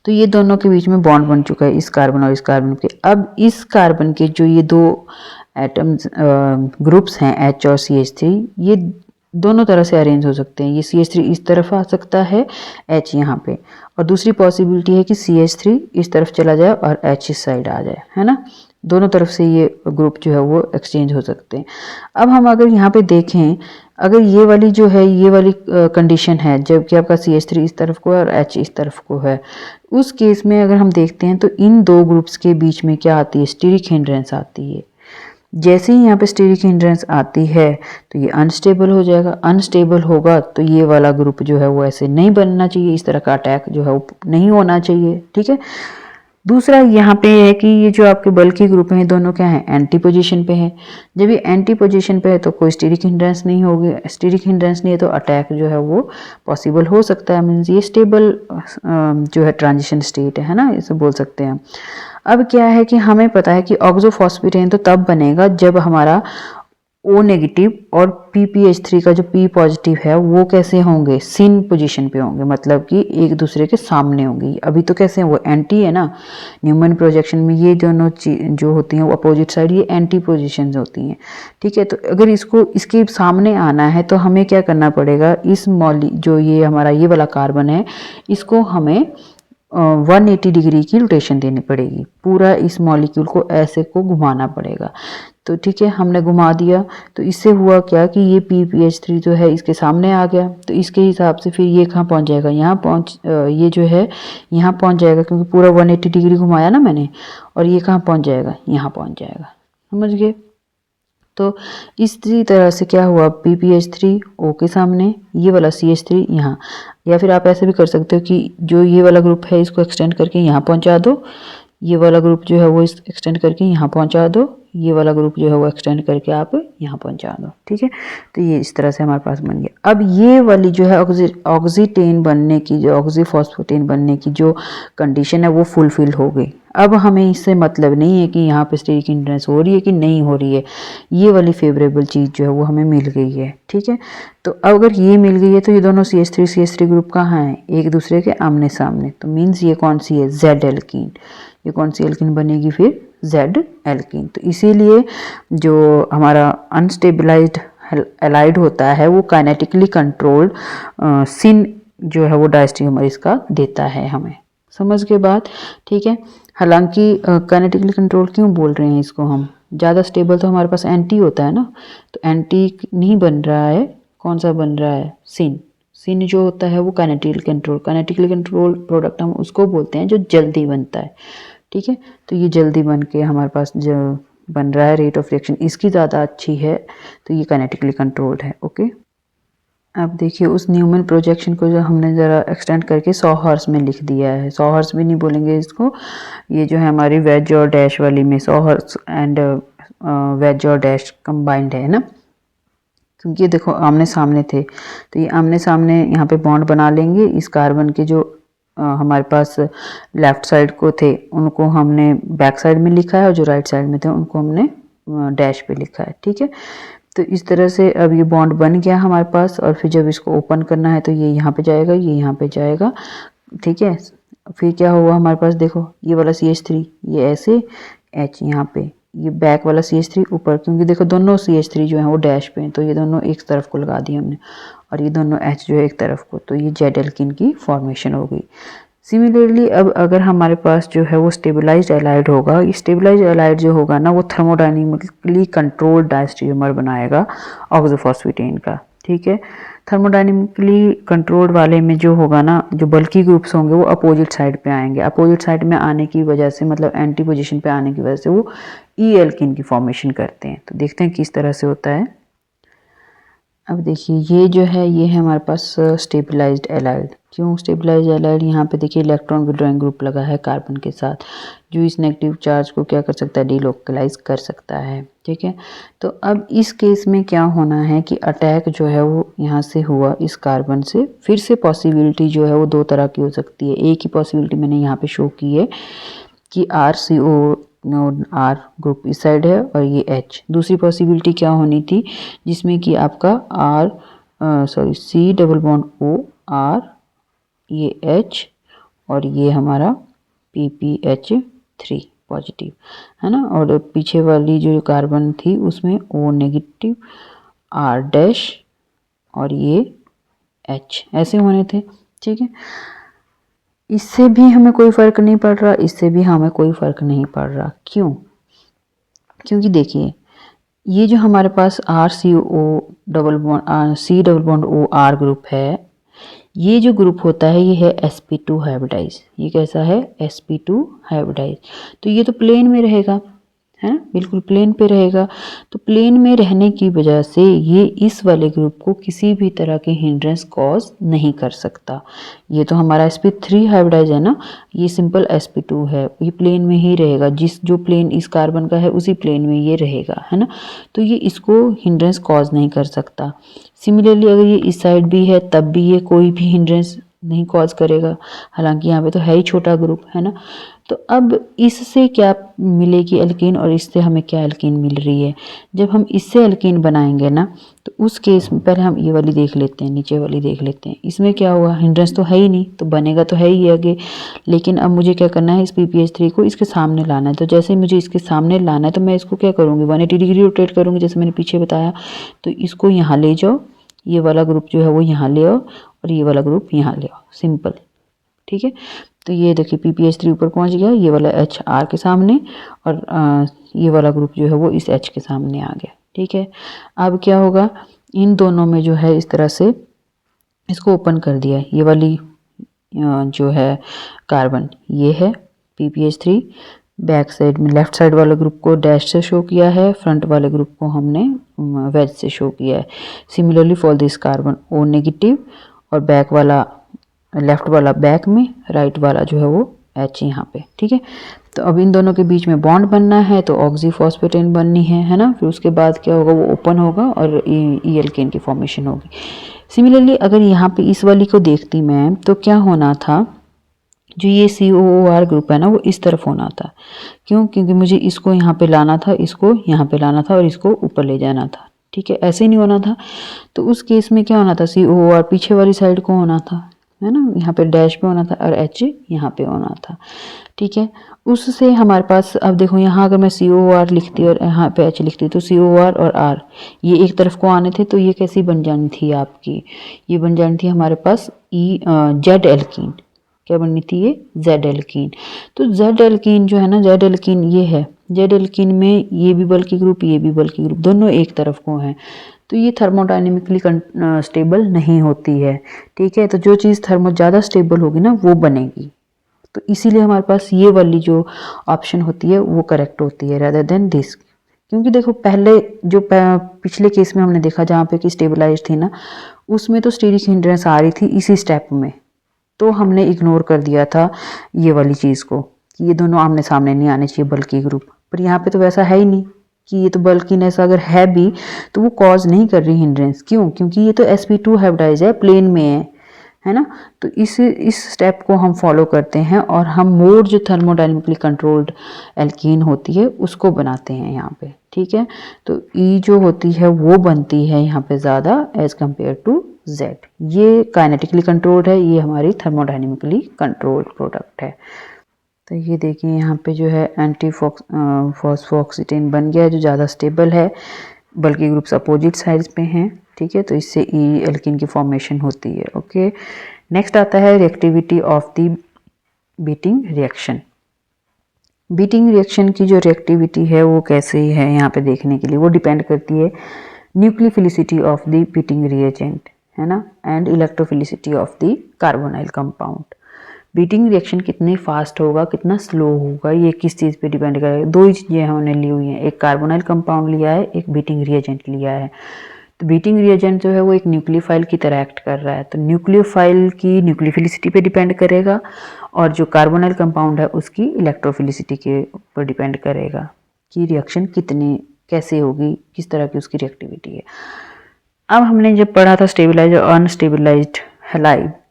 तो ये दोनों के बीच में बॉन्ड बन चुका है, इस कार्बन और इस कार्बन के। अब इस कार्बन के जो ये दो एटम्स ग्रुप्स हैं H और CH3, ये दोनों तरह से अरेंज हो सकते हैं। ये CH3 इस तरफ आ सकता है, H यहाँ पे, और दूसरी पॉसिबिलिटी है कि CH3 इस तरफ चला जाए और H इस साइड आ जाए, है ना। दोनों तरफ से ये ग्रुप जो है वो एक्सचेंज हो सकते हैं। अब हम अगर यहाँ पे देखें, अगर ये वाली जो है ये वाली कंडीशन है जबकि आपका CH3 इस तरफ को है और H इस तरफ को है, उस केस में अगर हम देखते हैं तो इन दो ग्रुप्स के बीच में क्या आती है, स्टीरिक हिंड्रेंस आती है। जैसे ही यहाँ पे स्टीरिक हिंड्रेंस आती है तो ये अनस्टेबल हो जाएगा। अनस्टेबल होगा तो ये वाला ग्रुप जो है वो ऐसे नहीं बनना चाहिए, इस तरह का अटैक जो है वो नहीं होना चाहिए, ठीक है। दूसरा यहाँ पे है कि ये जो आपके बल्कि ग्रुप हैं दोनों क्या है, एंटी पोजीशन पे है। जब ये एंटी पोजीशन पे है तो कोई स्टीरिक हिंड्रेंस नहीं होगी, स्टीरिक हिंड्रेंस नहीं है तो अटैक जो है वो पॉसिबल हो सकता है। मीन्स ये स्टेबल जो है ट्रांजिशन स्टेट है ना, इसे बोल सकते हैं। अब क्या है कि हमें पता है कि ऑक्सोफॉस्फेटेन तो तब बनेगा जब हमारा O नेगेटिव और PPH3 का जो P पॉजिटिव है वो कैसे होंगे, सिन पोजीशन पे होंगे, मतलब कि एक दूसरे के सामने होंगे। अभी तो कैसे हैं, वो एंटी है ना। न्यूमैन प्रोजेक्शन में ये दोनों चीज जो होती हैं वो अपोजिट साइड, ये एंटी पोजीशन होती हैं, ठीक है। तो अगर इसको इसके सामने आना है तो हमें क्या करना पड़ेगा, इस जो ये हमारा ये वाला कार्बन है इसको हमें 180 डिग्री की रोटेशन देनी पड़ेगी, पूरा इस मॉलिक्यूल को ऐसे को घुमाना पड़ेगा। तो ठीक है, हमने घुमा दिया तो इससे हुआ क्या कि ये PPH3 जो है इसके सामने आ गया, तो इसके हिसाब से फिर ये कहाँ पहुँच जाएगा, यहाँ ये जो है यहाँ पहुँच जाएगा, क्योंकि पूरा 180 डिग्री घुमाया ना मैंने, और ये कहाँ पहुँच जाएगा, यहाँ पहुँच जाएगा, समझ गए। तो इसी तरह से क्या हुआ, PPH3 O के सामने, ये वाला CH3 यहाँ, या फिर आप ऐसे भी कर सकते हो कि जो ये वाला ग्रुप है इसको एक्सटेंड करके यहाँ पहुँचा दो, ये वाला ग्रुप जो है वो एक्सटेंड करके यहाँ पहुँचा दो, ये वाला ग्रुप जो है वो एक्सटेंड करके आप यहाँ पहुँचा दो, ठीक है। तो ये इस तरह से हमारे पास बन गया। अब ये वाली जो है ऑक्सीटेन बनने की, जो ऑक्सीफॉस्फेटेन बनने की जो कंडीशन है वो फुलफिल हो गई। अब हमें इससे मतलब नहीं है कि यहाँ पे स्टीरिक हिंड्रेंस हो रही है कि नहीं हो रही है, ये वाली फेवरेबल चीज़ जो है वो हमें मिल गई है, ठीक है। तो अब अगर ये मिल गई है तो ये दोनों CH3 ग्रुप कहाँ हैं, एक दूसरे के आमने सामने। तो मीन्स ये कौन सी है, Z एल्कीन। ये कौन सी एल्कीन बनेगी फिर, Z एल्कीन। तो इसीलिए जो हमारा अनस्टेबलाइज्ड एलाइड होता है वो काइनेटिकली कंट्रोल्ड सिन जो है वो डायस्टेरियोमर इसका देता है हमें, समझ के बात, ठीक है। हालांकि काइनेटिकली कंट्रोल क्यों बोल रहे हैं इसको हम, ज़्यादा स्टेबल तो हमारे पास एंटी होता है ना, तो एंटी नहीं बन रहा है, कौन सा बन रहा है, सिन। सिन जो होता है वो काइनेटिकली कंट्रोल प्रोडक्ट हम उसको बोलते हैं जो जल्दी बनता है, ठीक है। तो ये जल्दी बन के हमारे पास जो बन रहा है, रेट ऑफ रिएक्शन इसकी ज़्यादा अच्छी है, तो ये काइनेटिकली कंट्रोल्ड है, ओके। अब देखिए उस न्यूमैन प्रोजेक्शन को जो हमने ज़रा एक्सटेंड करके 100 हर्ट्ज़ में लिख दिया है, 100 हर्ट्ज़ भी नहीं बोलेंगे इसको, ये जो है हमारी वेज और डैश वाली में 100 हर्ट्ज़ एंड वेज और डैश कंबाइंड है ना, क्योंकि देखो आमने सामने थे, तो ये आमने सामने यहाँ पे बॉन्ड बना लेंगे। इस कार्बन के जो हमारे पास लेफ़्ट साइड को थे उनको हमने बैक साइड में लिखा है, और जो राइट साइड में थे उनको हमने डैश पे लिखा है, ठीक है। तो इस तरह से अब ये बॉन्ड बन गया हमारे पास, और फिर जब इसको ओपन करना है तो ये यहाँ पे जाएगा, ये यहाँ पे जाएगा, ठीक है। फिर क्या हुआ हमारे पास, देखो ये वाला CH3 ये ऐसे, H यहाँ पे, ये बैक वाला CH3 ऊपर, क्योंकि देखो दोनों CH3 जो है वो डैश पे हैं, तो ये दोनों एक तरफ को लगा दिए हमने, और ये दोनों H जो है एक तरफ को, तो ये Z एल्कीन की फॉर्मेशन हो गई। सिमिलरली अब अगर हमारे पास जो है वो स्टेबलाइज्ड एलाइड होगा, ये स्टेबलाइज्ड एलाइड जो होगा ना वो थर्मोडायनेमिकली कंट्रोल्ड डायस्टेरियोमर बनाएगा ऑक्सोफॉस्फेटेन का, ठीक है। थर्मोडायनेमिकली कंट्रोल्ड वाले में जो होगा ना, जो बल्कि ग्रुप्स होंगे वो अपोजिट साइड पे आएंगे, अपोजिट साइड में आने की वजह से, मतलब एंटी पोजीशन पे आने की वजह से वो E एल्कीन की फॉर्मेशन करते हैं। तो देखते हैं किस तरह से होता है। अब देखिए ये जो है ये है हमारे पास स्टेबलाइज्ड एलाइड। क्यों स्टेबलाइज्ड एलाइड? यहाँ पे देखिए इलेक्ट्रॉन विड्रॉइंग ग्रुप लगा है कार्बन के साथ, जो इस नेगेटिव चार्ज को क्या कर सकता है, डिलोकलाइज कर सकता है। ठीक है, तो अब इस केस में क्या होना है कि अटैक जो है वो यहाँ से हुआ इस कार्बन से। फिर से पॉसिबिलिटी जो है वो दो तरह की हो सकती है। एक ही पॉसिबिलिटी मैंने यहाँ पे शो की है कि RCO आर ग्रुप इस साइड है और ये H। दूसरी पॉसिबिलिटी क्या होनी थी, जिसमें कि आपका C⋅O R, ये H और ये हमारा PPH3 पॉजिटिव है ना, और पीछे वाली जो कार्बन थी उसमें O नेगेटिव, R' और ये H ऐसे होने थे। ठीक है, इससे भी हमें कोई फ़र्क नहीं पड़ रहा, इससे भी हमें कोई फ़र्क नहीं पड़ रहा। क्यों? क्योंकि देखिए ये जो हमारे पास C⋅O R ग्रुप है, ये जो ग्रुप होता है ये है sp2 हाइब्रिडाइज। ये कैसा है? sp2 hybridise. तो ये तो प्लेन में रहेगा, है ना, बिल्कुल प्लेन पे रहेगा। तो प्लेन में रहने की वजह से ये इस वाले ग्रुप को किसी भी तरह के हिंड्रेंस कॉज नहीं कर सकता। ये तो हमारा sp3 हाइब्रिडाइज है ना, ये सिंपल sp2 है, ये प्लेन में ही रहेगा। जो प्लेन इस कार्बन का है उसी प्लेन में ये रहेगा, है ना, तो ये इसको हिंड्रेंस कॉज नहीं कर सकता। सिमिलरली अगर ये इस साइड भी है तब भी ये कोई भी हिंड्रेंस नहीं कॉज करेगा, हालांकि यहाँ पे तो है ही छोटा ग्रुप, है ना। तो अब इससे क्या मिलेगी एल्कीन, और इससे हमें क्या एल्कीन मिल रही है। जब हम इससे एल्कीन बनाएंगे ना, तो उस केस में पहले हम ये वाली देख लेते हैं, नीचे वाली देख लेते हैं। इसमें क्या हुआ, हिंड्रेंस तो है ही नहीं, तो बनेगा तो है ही आगे। लेकिन अब मुझे क्या करना है, इस PPH3 को इसके सामने लाना है। तो जैसे ही मुझे इसके सामने लाना है तो मैं इसको क्या करूँगी, 180 डिग्री रोटेट करूँगी, जैसे मैंने पीछे बताया। तो इसको यहाँ ले जाओ, ये वाला ग्रुप जो है वो यहाँ ले आओ, और ये वाला ग्रुप यहाँ ले आओ, सिंपल। ठीक है, तो ये देखिए PPH3 ऊपर पहुंच गया, ये वाला H R के सामने, और ये वाला ग्रुप जो है वो इस H के सामने आ गया। ठीक है, अब क्या होगा, इन दोनों में जो है इस तरह से इसको ओपन कर दिया। ये वाली जो है कार्बन ये है PPH3, बैक साइड में लेफ्ट साइड वाले ग्रुप को डैश से शो किया है, फ्रंट वाले ग्रुप को हमने वेज से शो किया है। Similarly for this carbon O negative, और बैक वाला लेफ्ट वाला बैक में, राइट वाला जो है वो H यहाँ पे। ठीक है, तो अब इन दोनों के बीच में बॉन्ड बनना है, तो ऑक्सीफॉस्फेटेन बननी है ना। फिर उसके बाद क्या होगा, वो ओपन होगा और ई एल्केन की फॉर्मेशन होगी। सिमिलरली अगर यहाँ पे इस वाली को देखती मैं, तो क्या होना था, जो ये COOR ग्रुप है ना वो इस तरफ होना था। क्यों? क्योंकि मुझे इसको यहाँ पे लाना था, इसको यहाँ पे लाना था, और इसको ऊपर ले जाना था। ठीक है, ऐसे ही नहीं होना था। तो उस केस में क्या होना था, COOR पीछे वाली साइड को होना था, है ना, यहाँ पे डैश पे होना था, और H यहाँ पे होना था। ठीक है, उससे हमारे पास अब देखो, यहाँ अगर मैं COR लिखती और यहाँ पे H लिखती, तो COR और R ये एक तरफ को आने थे, तो ये कैसी बन जानी थी आपकी, ये बन जानी थी हमारे पास Z एल्कीन। क्या बननी थी, ये Z एल्कीन। तो Z एल्कीन जो है ना, Z एल्कीन ये है, Z एल्कीन में ये भी बल्कि ग्रुप, ये भी बल्कि ग्रुप, दोनों एक तरफ को हैं, तो ये थर्मोडाइनमिकली स्टेबल नहीं होती है। ठीक है, तो जो चीज़ ज़्यादा स्टेबल होगी ना वो बनेगी। तो इसीलिए हमारे पास ये वाली जो ऑप्शन होती है वो करेक्ट होती है rather देन दिस। क्योंकि देखो पहले जो पिछले केस में हमने देखा जहाँ पे कि स्टेबलाइज थी ना, उसमें तो स्टीरिक हिंड्रेंस आ रही थी इसी स्टेप में, तो हमने इग्नोर कर दिया था ये वाली चीज़ को कि ये दोनों आमने सामने नहीं आने चाहिए बल्कि ग्रुप। पर यहाँ पे तो वैसा है ही नहीं कि ये तो बल्किनेस अगर है भी तो वो कॉज नहीं कर रही हिंड्रेंस। क्यों? क्योंकि ये तो sp2 हाइब्रिडाइज है, प्लेन में है ना। तो इस स्टेप को हम फॉलो करते हैं और हम मोर जो थर्मोडाइनमिकली कंट्रोल्ड एल्कीन होती है उसको बनाते हैं यहाँ पे। ठीक है, तो E जो होती है वो बनती है यहाँ पे ज़्यादा एज कम्पेयर टू Z। ये काइनेटिकली कंट्रोल्ड है, ये हमारी थर्मोडाइनमिकली कंट्रोल्ड प्रोडक्ट है। तो ये देखिए यहाँ पे जो है एंटी फॉस्फोऑक्सीटेन बन गया है जो ज़्यादा स्टेबल है, बल्कि ग्रुप्स अपोजिट साइड्स पे हैं। ठीक है, तो इससे ई एल्कीन की फॉर्मेशन होती है। ओके, नेक्स्ट आता है reactivity of the beating reaction. Beating reaction की जो रिएक्टिविटी है वो कैसे है यहाँ पे देखने के लिए, वो डिपेंड करती है nucleophilicity of the beating reagent, है ना, and electrophilicity of the carbonyl compound. Beating reaction कितनी फास्ट होगा कितना स्लो होगा ये किस चीज़ पे डिपेंड करेगा। दो ही चीज़ें हमने ली हुई हैं, एक कार्बोनाइल कंपाउंड लिया है, एक बीटिंग रिएजेंट लिया है। तो तो बीटिंग रिएजेंट जो है वो एक न्यूक्लियोफाइल की तरह एक्ट कर रहा है। तो न्यूक्लियोफाइल की न्यूक्लियोफिलिसिटी पे डिपेंड करेगा और जो कार्बोनाइल कंपाउंड है उसकी इलेक्ट्रोफिलिसिटी के ऊपर डिपेंड करेगा कि रिएक्शन कितनी कैसे होगी, किस तरह की उसकी रिएक्टिविटी है। अब हमने जब पढ़ा था स्टेबलाइज्ड और अनस्टेबलाइज्ड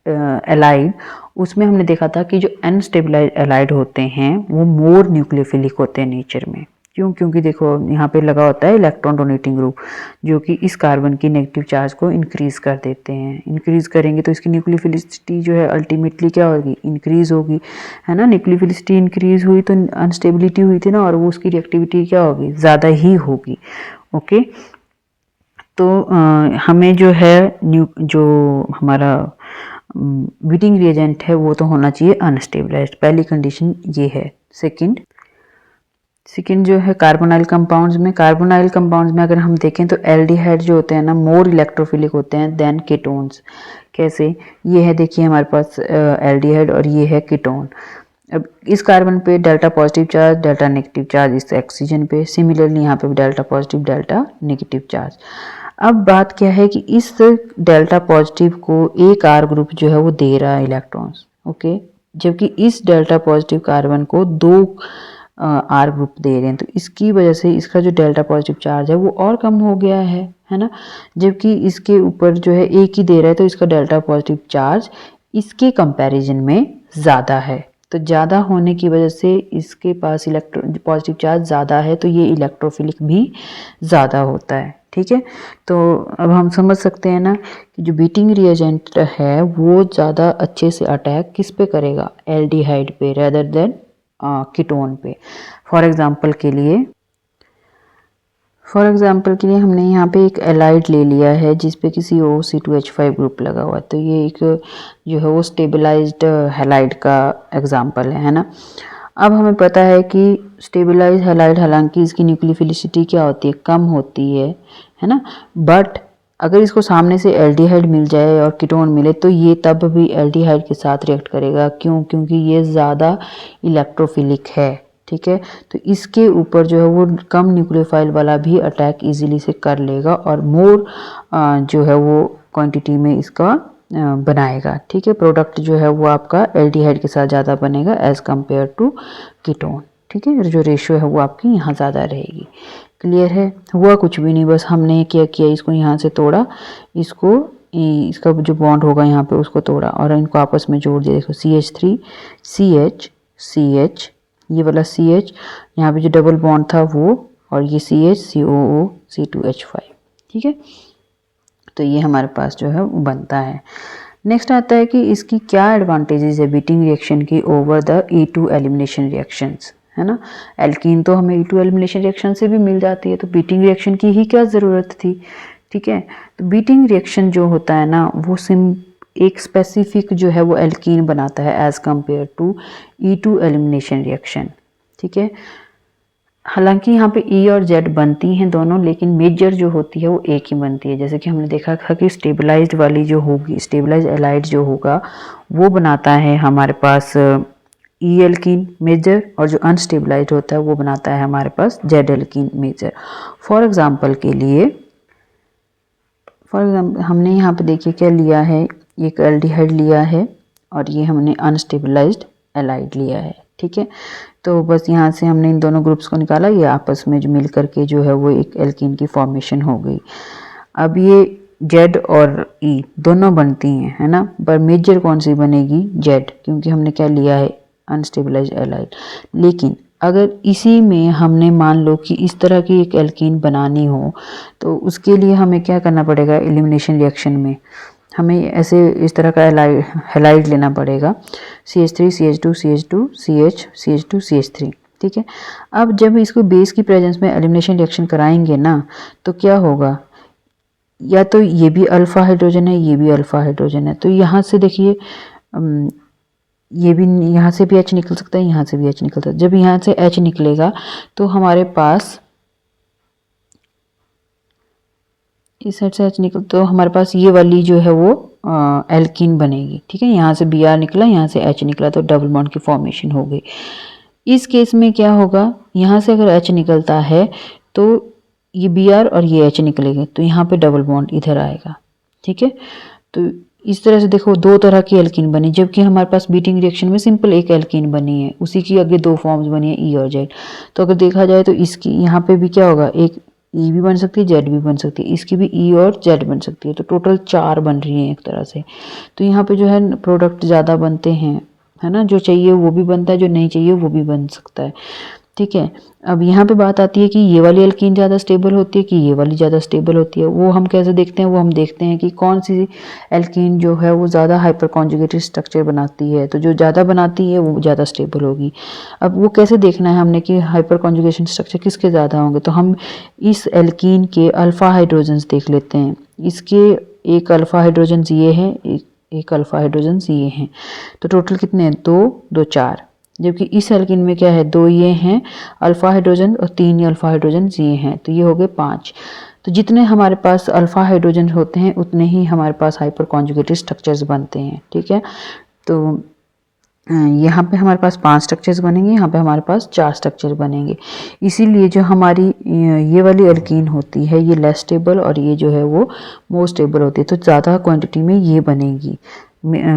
एलाइड, उसमें हमने देखा था कि जो अनस्टेबलाइज्ड एलाइड होते हैं वो मोर न्यूक्लियोफिलिक होते हैं नेचर में। क्यों? क्योंकि देखो यहाँ पे लगा होता है इलेक्ट्रॉन डोनेटिंग ग्रुप, जो कि इस कार्बन की नेगेटिव चार्ज को इंक्रीज कर देते हैं। इंक्रीज करेंगे तो इसकी न्यूक्लियोफिलिसिटी जो है अल्टीमेटली क्या होगी? इंक्रीज होगी, है ना। न्यूक्लियोफिलिसिटी इंक्रीज हुई तो अनस्टेबिलिटी हुई थी ना, और वो उसकी रिएक्टिविटी क्या होगी? ज़्यादा ही होगी। ओके, तो हमें जो है जो हमारा बीटिंग रिएजेंट है वो तो होना चाहिए अनस्टेबलाइज्ड, पहली कंडीशन ये है। सेकेंड जो है कार्बोनाइल कंपाउंड्स में अगर हम देखें तो एल्डिहाइड जो होते हैं ना मोर इलेक्ट्रोफिलिक होते हैं देन कीटोन्स। कैसे? ये है, देखिए हमारे पास एल्डिहाइड और ये है कीटोन। अब इस कार्बन पे delta positive charge, delta negative charge इस ऑक्सीजन पे, सिमिलरली यहाँ पे भी delta positive, delta negative charge. अब बात क्या है कि इस डेल्टा पॉजिटिव को एक आर ग्रुप जो है वो दे रहा है इलेक्ट्रॉन्स, ओके, जबकि इस डेल्टा पॉजिटिव कार्बन को दो आर ग्रुप दे रहे हैं। तो इसकी वजह से इसका जो डेल्टा पॉजिटिव चार्ज है वो और कम हो गया है ना। जबकि इसके ऊपर जो है एक ही दे रहा है, तो इसका डेल्टा पॉजिटिव चार्ज इसके कंपैरिजन में ज़्यादा है। तो ज़्यादा होने की वजह से इसके पास पॉजिटिव चार्ज ज़्यादा है, तो ये इलेक्ट्रोफिलिक भी ज़्यादा होता है। ठीक है, तो अब हम समझ सकते हैं ना कि जो बीटिंग रिएजेंट है वो ज़्यादा अच्छे से अटैक किस पे करेगा? एल्डिहाइड पे रेदर देन कीटोन पे। फॉर एग्जांपल के लिए हमने यहाँ पे एक एलाइड ले लिया है जिस पे किसी OC2H5 ग्रुप लगा हुआ है। तो ये एक जो है वो स्टेबलाइज्ड हैलाइड का एग्जांपल है ना। अब हमें पता है कि स्टेबलाइज्ड हैलाइड हालांकि इसकी न्यूक्लियोफिलिसिटी क्या होती है? कम होती है ना। बट अगर इसको सामने से एल्डिहाइड मिल जाए और कीटोन मिले तो ये तब भी एल्डिहाइड के साथ रिएक्ट करेगा। क्यों? क्योंकि ये ज़्यादा इलेक्ट्रोफिलिक है। ठीक है, तो इसके ऊपर जो है वो कम न्यूक्लियोफाइल वाला भी अटैक इजीली से कर लेगा और मोर जो है वो क्वांटिटी में इसका बनाएगा। ठीक है, प्रोडक्ट जो है वो आपका एल्डिहाइड के साथ ज़्यादा बनेगा एज कंपेयर टू कीटोन। ठीक है, जो रेशियो है वो आपकी यहाँ ज़्यादा रहेगी। क्लियर है? हुआ कुछ भी नहीं, बस हमने क्या किया, इसको यहाँ से तोड़ा, इसका जो बॉन्ड होगा यहाँ पे उसको तोड़ा और इनको आपस में जोड़ दिया। देखो CH3 CH ये वाला CH, यहाँ पे जो डबल बॉन्ड था वो, और ये CH COO C2H5। ठीक है, तो ये हमारे पास जो है वो बनता है। नेक्स्ट आता है कि इसकी क्या एडवांटेजेस है बीटिंग रिएक्शन की over the E2 elimination reactions, है ना। एल्कीन तो हमें E2 एलिमिनेशन रिएक्शन से भी मिल जाती है, तो बीटिंग रिएक्शन की ही क्या ज़रूरत थी? ठीक है, तो बीटिंग रिएक्शन जो होता है ना वो एक स्पेसिफिक जो है वो एल्कीन बनाता है as compare to E2 elimination reaction. ठीक है, हालांकि यहाँ पे E और Z बनती हैं दोनों, लेकिन मेजर जो होती है वो एक ही बनती है। जैसे कि हमने देखा था कि स्टेबलाइज्ड वाली जो होगी, स्टेबलाइज्ड एलाइड जो होगा वो बनाता है हमारे पास E एल्कीन मेजर, और जो अनस्टेबलाइज्ड होता है वो बनाता है हमारे पास Z alkene major. For example हमने यहाँ पे देखिए क्या लिया है, एक एल्डिहाइड लिया है और ये हमने अनस्टेबलाइज्ड एलाइड लिया है। ठीक है, तो बस यहाँ से हमने इन दोनों ग्रुप्स को निकाला, ये आपस में जो मिल करके जो है वो एक एल्कीन की फॉर्मेशन हो गई। अब ये Z और E दोनों बनती हैं, है ना, पर मेजर कौन सी बनेगी? Z, क्योंकि हमने क्या लिया है? Unstabilised allied. लेकिन अगर इसी में हमने मान लो कि इस तरह की एक एल्कीन बनानी हो तो उसके लिए हमें क्या करना पड़ेगा? एलिमिनेशन रिएक्शन में हमें ऐसे इस तरह का हैलाइड लेना पड़ेगा, CH3 CH2 CH2 CH CH2 CH3। ठीक है, अब जब इसको बेस की प्रेजेंस में एलिमिनेशन रिएक्शन कराएंगे ना तो क्या होगा? या तो ये भी अल्फा हाइड्रोजन है, ये भी अल्फा हाइड्रोजन है, तो यहाँ से देखिए ये भी, यहाँ से भी H निकल सकता है, यहाँ से भी H निकल सकता है। जब यहाँ से H निकलेगा तो हमारे पास इस साइड से H निकल, तो हमारे पास ये वाली जो है वो एल्कीन बनेगी। ठीक है, यहाँ से Br निकला, यहाँ से H निकला, तो डबल बॉन्ड की फॉर्मेशन हो गई। इस केस में क्या होगा? यहाँ से अगर H निकलता है तो ये Br और ये H निकलेंगे तो यहाँ पे डबल बॉन्ड इधर आएगा। ठीक है, तो इस तरह से देखो दो तरह की एल्कीन बनी, जबकि हमारे पास बीटिंग रिएक्शन में सिंपल एक एल्कीन बनी है, उसी की आगे दो फॉर्म्स बनी है ई और जेड। तो अगर देखा जाए तो इसकी यहाँ पे भी क्या होगा, एक ई भी बन सकती है, जेड भी बन सकती है, इसकी भी ई और जेड बन सकती है, तो टोटल 4 बन रही हैं एक तरह से। तो यहाँ पे जो है प्रोडक्ट ज़्यादा बनते हैं, है ना, जो चाहिए वो भी बनता है, जो नहीं चाहिए वो भी बन सकता है। ठीक है, अब यहाँ पे बात आती है कि ये वाली एल्कीन ज़्यादा स्टेबल होती है कि ये वाली ज़्यादा स्टेबल होती है। वो हम कैसे देखते हैं, वो हम देखते हैं कि कौन सी एल्कीन जो है वो ज़्यादा हाइपर कॉन्जुगेटेड स्ट्रक्चर बनाती है, तो जो ज़्यादा बनाती है वो ज़्यादा स्टेबल होगी। अब वो कैसे देखना है हमने कि हाइपर कॉन्जुगेशन स्ट्रक्चर किसके ज़्यादा होंगे, तो हम इस एल्कीन के अल्फ़ा हाइड्रोजन्स देख लेते हैं। इसके एक अल्फ़ा हाइड्रोजन्स ये है, एक अल्फ़ा हाइड्रोजन्स ये हैं, तो टोटल कितने हैं, 2 2 4। जबकि इस एल्कीन में क्या है, 2 ये हैं अल्फ़ा हाइड्रोजन और 3 ये अल्फ़ा हाइड्रोजन ये हैं, तो ये हो गए 5। तो जितने हमारे पास अल्फ़ा हाइड्रोजन होते हैं उतने ही हमारे पास हाइपर कॉन्जुगेटेड स्ट्रक्चर्स बनते हैं। ठीक है, तो यहाँ पे हमारे पास 5 स्ट्रक्चर्स बनेंगे, यहाँ पे हमारे पास 4 स्ट्रक्चर बनेंगे। इसीलिए जो हमारी ये वाली एल्कीन होती है ये लेस स्टेबल और ये जो है वो मोर स्टेबल होती है, तो ज़्यादा क्वांटिटी में ये बनेगी,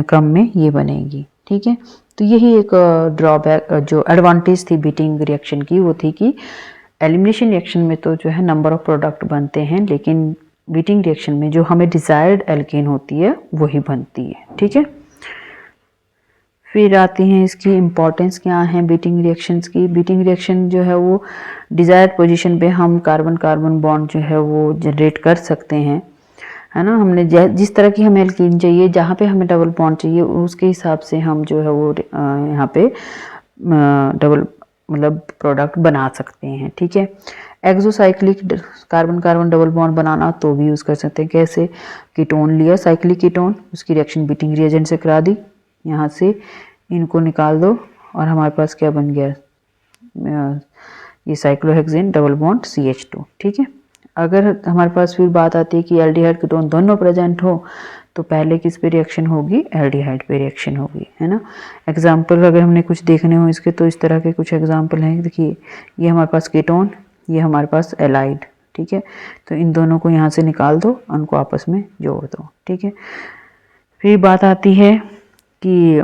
कम में ये बनेगी। ठीक है, तो यही एक ड्रॉबैक, जो एडवांटेज थी बीटिंग रिएक्शन की, वो थी कि एलिमिनेशन रिएक्शन में तो जो है नंबर ऑफ प्रोडक्ट बनते हैं, लेकिन बीटिंग रिएक्शन में जो हमें डिज़ायर्ड एल्केन होती है वही बनती है। ठीक है, फिर आती हैं इसकी इम्पॉर्टेंस क्या है बीटिंग रिएक्शंस की। बीटिंग रिएक्शन जो है वो डिज़ायर्ड पोजीशन पे हम कार्बन कार्बन बॉन्ड जो है वो जनरेट कर सकते हैं, है ना। हमने जिस तरह की हमें एल्कीन चाहिए, जहाँ पे हमें डबल बॉन्ड चाहिए, उसके हिसाब से हम जो है वो यहाँ पे डबल मतलब प्रोडक्ट बना सकते हैं। ठीक है, exocyclic carbon carbon double bond बनाना तो भी यूज़ कर सकते हैं। कैसे, कीटोन लिया, साइक्लिक कीटोन, उसकी रिएक्शन बीटिंग रिएजेंट से करा दी, यहाँ से इनको निकाल दो और हमारे पास क्या बन गया, ये साइक्लोहेक्सेन डबल बॉन्ड CH2। ठीक है, अगर हमारे पास फिर बात आती है कि एल्डिहाइड कीटोन दोनों प्रेजेंट हो तो पहले किस पे रिएक्शन होगी, एल्डिहाइड पे रिएक्शन होगी, है ना। एग्जाम्पल अगर हमने कुछ देखने हो इसके तो इस तरह के कुछ एग्जाम्पल हैं। देखिए, ये हमारे पास कीटोन, ये हमारे पास एलाइड। ठीक है, तो इन दोनों को यहाँ से निकाल दो, उनको आपस में जोड़ दो। ठीक है, फिर बात आती है कि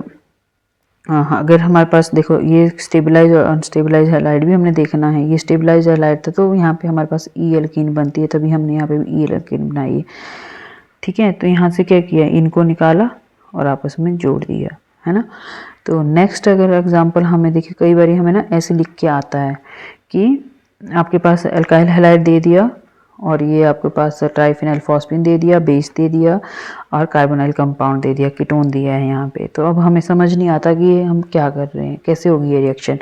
हाँ, अगर हमारे पास देखो ये स्टेबलाइज और अनस्टेबलाइज हैलाइड भी हमने देखना है। ये स्टेबलाइज हैलाइड था तो यहाँ पे हमारे पास ई एल्कीन बनती है, तभी हमने यहाँ पे भी ई एल्कीन बनाई है। ठीक है, तो यहाँ से क्या किया, इनको निकाला और आपस में जोड़ दिया, है ना। तो नेक्स्ट अगर एग्जांपल हमें देखिए, कई बार हमें ना ऐसे लिख के आता है कि आपके पास एल्काइल हैलाइड दे दिया और ये आपके पास ट्राइफिनाइल फॉस्फीन दे दिया, बेस दे दिया और कार्बोनाइल कंपाउंड दे दिया, कीटोन दिया है यहाँ पे। तो अब हमें समझ नहीं आता कि हम क्या कर रहे हैं, कैसे होगी ये रिएक्शन।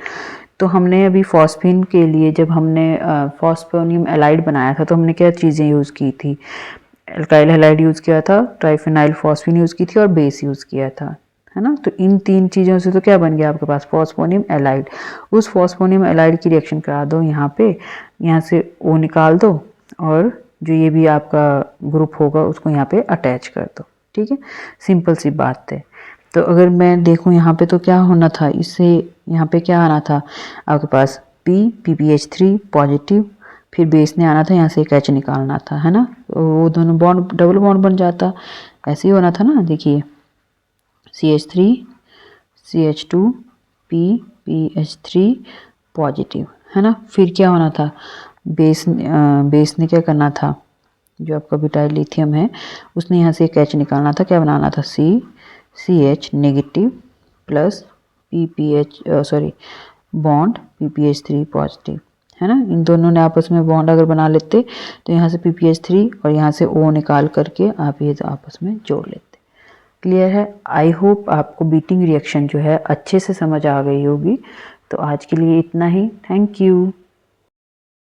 तो हमने अभी फॉस्फीन के लिए जब हमने फॉस्फोनियम एलाइड बनाया था तो हमने क्या चीज़ें यूज़ की थी, एल्काइल हैलाइड यूज़ किया था, ट्राइफिनाइल फॉस्फीन यूज़ की थी और बेस यूज़ किया था, है ना। तो इन 3 चीज़ों से तो क्या बन गया आपके पास, फॉस्फोनियम एलाइड। उस फॉस्फोनियम एलाइड की रिएक्शन करा दो यहाँ पे, यहाँ से O निकाल दो और जो ये भी आपका ग्रुप होगा उसको यहाँ पे अटैच कर दो। ठीक है, सिंपल सी बात है। तो अगर मैं देखूँ यहाँ पे तो क्या होना था, इससे यहाँ पे क्या आना था आपके पास PPH3 पॉजिटिव, फिर बेस ने आना था यहाँ से एक H निकालना था, है ना। तो वो दोनों बॉन्ड डबल बॉन्ड बन जाता, ऐसे ही होना था ना। देखिए CH3 CH2 PPH3 पॉजिटिव, है ना। फिर क्या होना था, बेस ने क्या करना था, जो आपका ब्यूटाइल लिथियम है उसने यहाँ से एक H निकालना था, क्या बनाना था, CH negative plus bond PPH3 positive, है ना। इन दोनों ने आपस में बॉन्ड अगर बना लेते तो यहाँ से PPH3 और यहाँ से O निकाल करके आप ये आपस में जोड़ लेते। क्लियर है। आई होप आपको बीटिंग रिएक्शन जो है अच्छे से समझ आ गई होगी। तो आज के लिए इतना ही, थैंक यू।